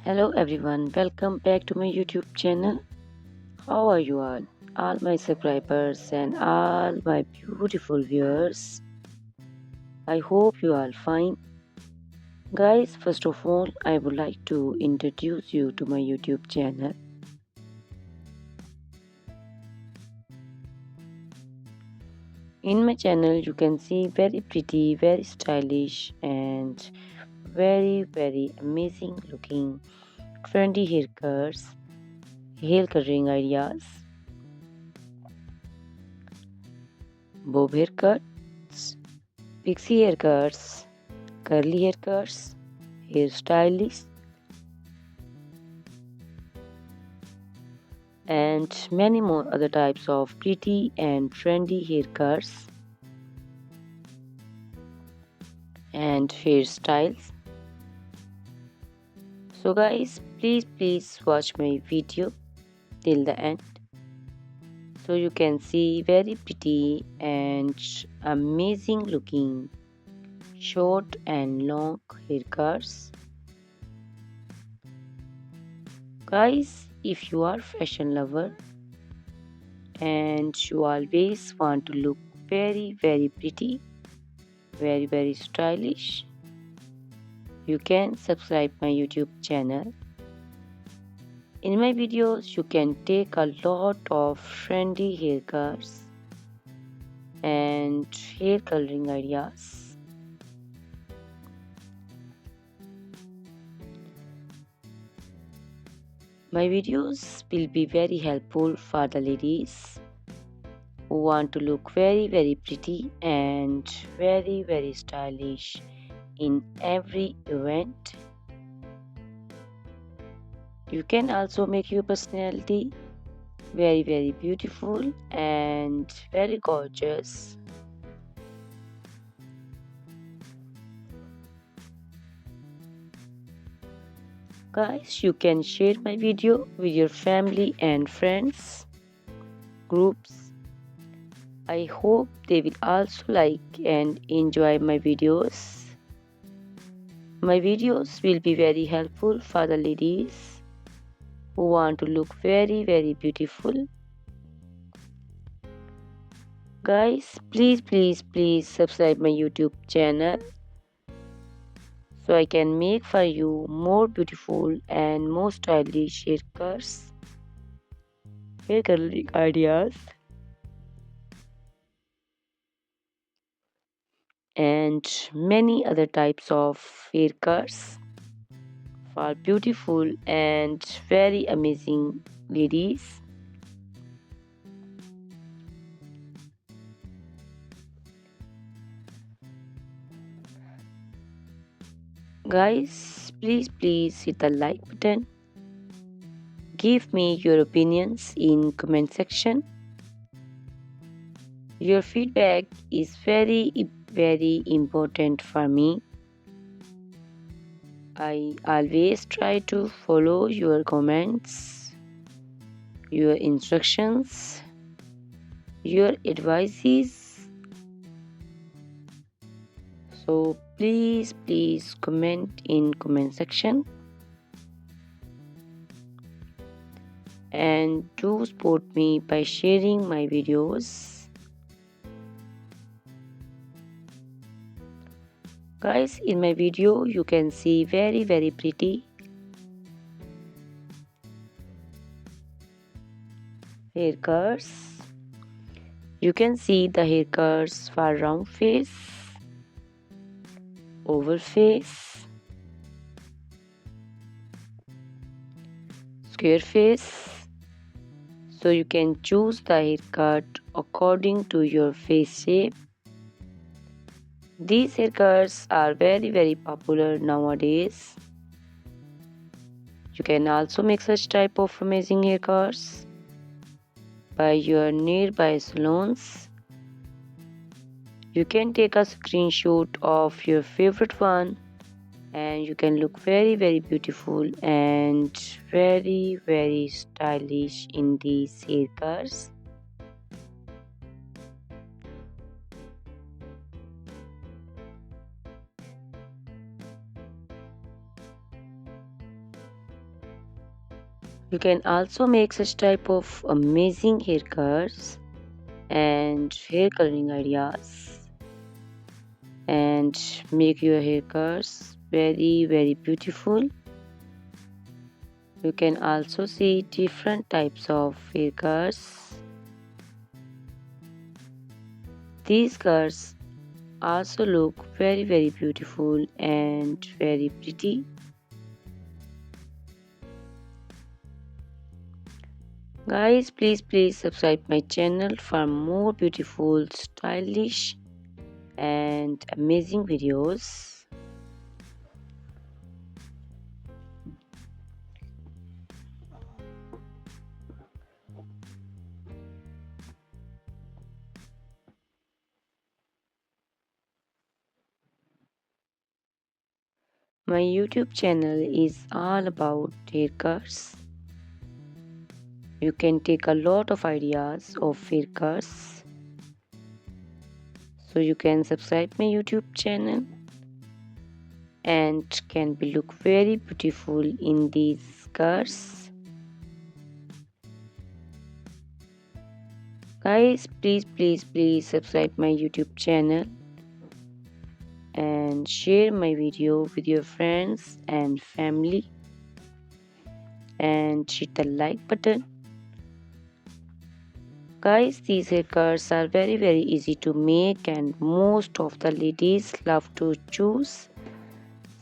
Hello everyone, welcome back to my YouTube channel. How are you all? All my subscribers and all my beautiful viewers. I hope you are fine. Guys, first of all, I would like to introduce you to my YouTube channel. In my channel, you can see very pretty, very stylish, and very amazing looking trendy haircuts, hair coloring ideas, bob haircuts, pixie haircuts, curly haircuts, hairstylists, and many more other types of pretty and trendy haircuts and hairstyles. So guys, please watch my video till the end so you can see very pretty and amazing looking short and long haircuts. Guys, if you are fashion lover and you always want to look very pretty, very stylish, you can subscribe my YouTube channel. In my videos you can take a lot of trendy haircuts and hair coloring ideas. My videos will be very helpful for the ladies who want to look very pretty and very stylish in every event. You can also make your personality very beautiful and very gorgeous. Guys, you can share my video with your family and friends groups. I hope they will also like and enjoy my videos. My videos will be very helpful for the ladies who want to look very beautiful. Guys, please subscribe my YouTube channel so I can make for you more beautiful and more stylish haircuts, hair coloring ideas, and many other types of haircuts for beautiful and very amazing ladies. Guys, please hit the like button. Give me your opinions in comment section. Your feedback is very important for me. I always try to follow your comments, your instructions, your advices. So please comment in comment section and do support me by sharing my videos. Guys, in my video you can see very pretty haircuts. You can see the haircuts for round face, oval face, square face. So you can choose the haircut according to your face shape. These haircuts are very popular nowadays. You can also make such type of amazing haircuts by your nearby salons. You can take a screenshot of your favorite one and you can look very beautiful and very stylish in these haircuts. You can also make such type of amazing haircuts and hair coloring ideas and make your haircuts very beautiful. You can also see different types of haircuts. These cuts also look very beautiful and very pretty. Guys, please subscribe my channel for more beautiful, stylish and amazing videos. My YouTube channel is all about haircuts. You can take a lot of ideas of haircuts. So you can subscribe my YouTube channel and can be look very beautiful in these skirts. Guys, please subscribe my YouTube channel and share my video with your friends and family and hit the like button. Guys, these haircuts are very easy to make and most of the ladies love to choose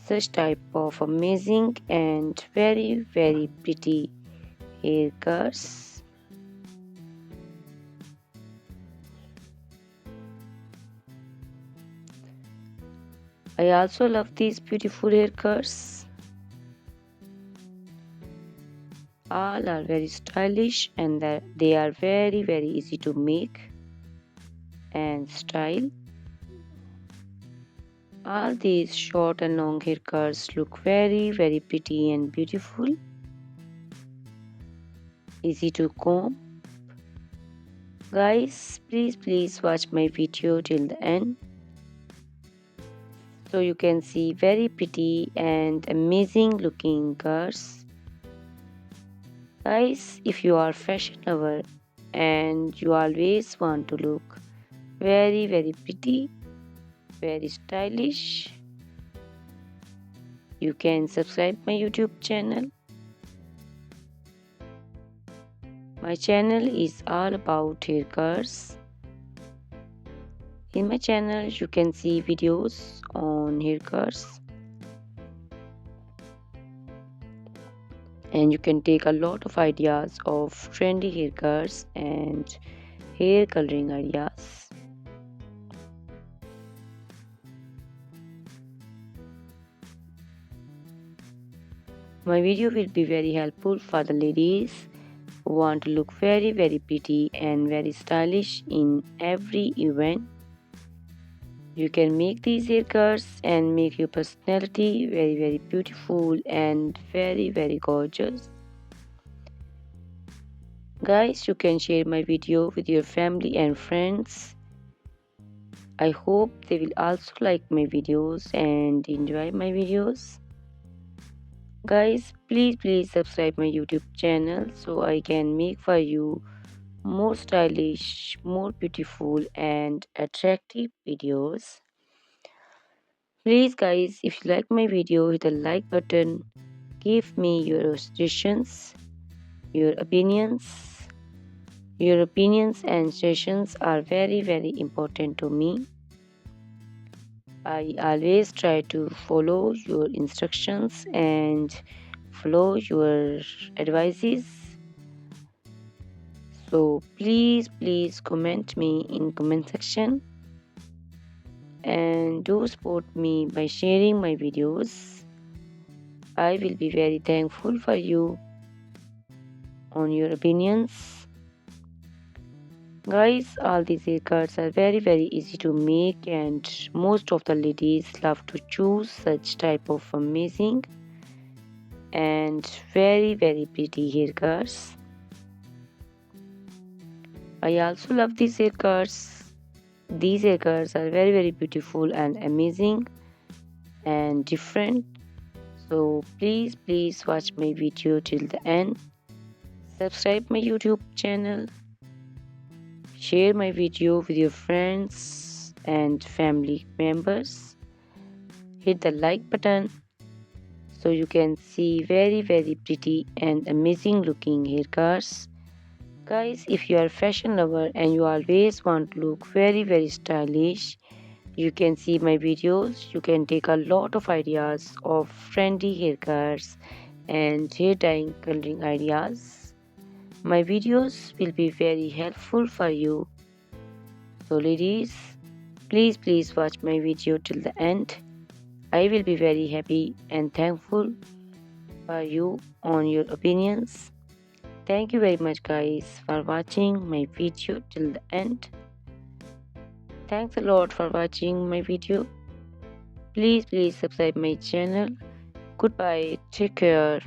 such type of amazing and very pretty haircuts. I also love these beautiful haircuts. All are very stylish and they are very easy to make and style. All these short and long haircuts look very pretty and beautiful. Easy to comb. Guys, please watch my video till the end so you can see very pretty and amazing looking girls. Guys, if you are fashion lover and you always want to look very pretty, very stylish, you can subscribe my YouTube channel. My channel is all about haircuts. In my channel you can see videos on haircuts and you can take a lot of ideas of trendy haircuts and hair coloring ideas. My video will be very helpful for the ladies who want to look very pretty and very stylish in every event. You can make these haircuts and make your personality very beautiful and very gorgeous. Guys, you can share my video with your family and friends. I hope they will also like my videos and enjoy my videos. Guys, please subscribe my YouTube channel so I can make for you more stylish, more beautiful and attractive videos. Please guys, if you like my video, hit the like button. Give me your suggestions, your opinions. Your opinions and suggestions are very important to me. I always try to follow your instructions and follow your advices. So please comment me in comment section and do support me by sharing my videos. I will be very thankful for you on your opinions. Guys, all these haircuts are very easy to make and most of the ladies love to choose such type of amazing and very pretty haircuts. I also love these haircuts. These haircuts are very beautiful and amazing and different. So please watch my video till the end Subscribe my YouTube channel. Share my video with your friends and family members. Hit the like button so you can see very pretty and amazing looking haircuts. Guys, if you are a fashion lover and you always want to look very stylish, you can see my videos. You can take a lot of ideas of trendy haircuts and hair dyeing coloring ideas. My videos will be very helpful for you. So ladies, please watch my video till the end. I will be very happy and thankful for you on your opinions. Thank you very much guys for watching my video till the end. Thanks a lot for watching my video. Please subscribe my channel. Goodbye. Take care.